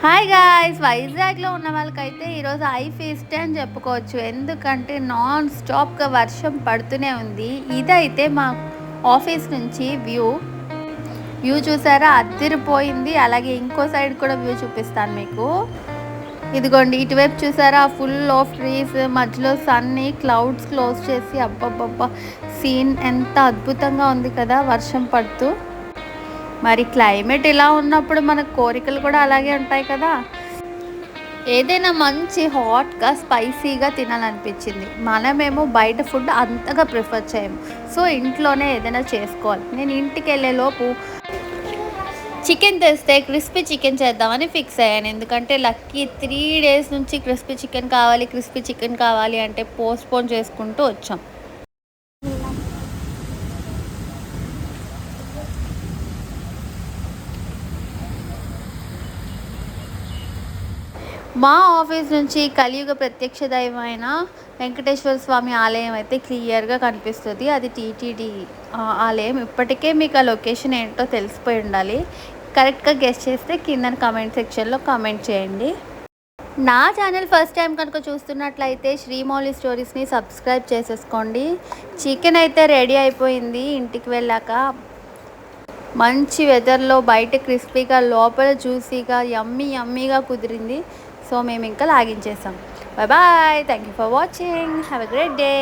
Hi guys, వైజాగ్లో ఉన్న వాళ్ళకైతే ఈరోజు ఐ ఫీస్ట్ అని చెప్పుకోవచ్చు. ఎందుకంటే నాన్ స్టాప్గా వర్షం పడుతూనే ఉంది. ఇదైతే మా ఆఫీస్ నుంచి వ్యూ చూసారా, అద్దిరిపోయింది. అలాగే ఇంకో సైడ్ కూడా వ్యూ చూపిస్తాను మీకు. ఇదిగోండి, ఇటువైపు చూసారా, ఫుల్ ఆఫ్ ట్రీస్, మధ్యలో సన్ని క్లౌడ్స్ క్లోజ్ చేసి అబ్బబ్బబ్బా సీన్ ఎంత అద్భుతంగా ఉంది కదా వర్షం పడుతూ. మరి క్లైమేట్ ఇలా ఉన్నప్పుడు మన కోరికలు కూడా అలాగే ఉంటాయి కదా. ఏదైనా మంచి హాట్గా స్పైసీగా తినాలనిపించింది. మనమేమో బయట ఫుడ్ అంతగా ప్రిఫర్ చేయము. సో ఇంట్లోనే ఏదైనా చేసుకోవాలి. నేను ఇంటికి వెళ్ళేలోపు చికెన్ తెస్తే క్రిస్పీ చికెన్ చేద్దామని ఫిక్స్ అయ్యాను. ఎందుకంటే లక్కీ 3 days నుంచి క్రిస్పీ చికెన్ కావాలి అంటే పోస్ట్పోన్ చేసుకుంటూ వచ్చాం. మా ఆఫీస్ నుంచి కలియుగ ప్రత్యక్ష దైవమైన వెంకటేశ్వర స్వామి ఆలయం అయితే క్లియర్గా కనిపిస్తుంది. అది టీటీడీ ఆలయం. ఇప్పటికే మీకు ఆ లొకేషన్ ఏంటో తెలిసిపోయి ఉండాలి. కరెక్ట్గా గెస్ట్ చేస్తే కింద కామెంట్ సెక్షన్లో కామెంట్ చేయండి. నా ఛానల్ ఫస్ట్ టైం కనుక చూస్తున్నట్లయితే శ్రీమౌళి స్టోరీస్ని సబ్స్క్రైబ్ చేసేసుకోండి. చికెన్ అయితే రెడీ అయిపోయింది. ఇంటికి వెళ్ళాక మంచి వెదర్లో బయట క్రిస్పీగా, లోపల జ్యూసీగా, యమ్మీగా కుదిరింది. సో మేము ఇంకా లాగించేసాం. Bye bye, thank you for watching, have a great day.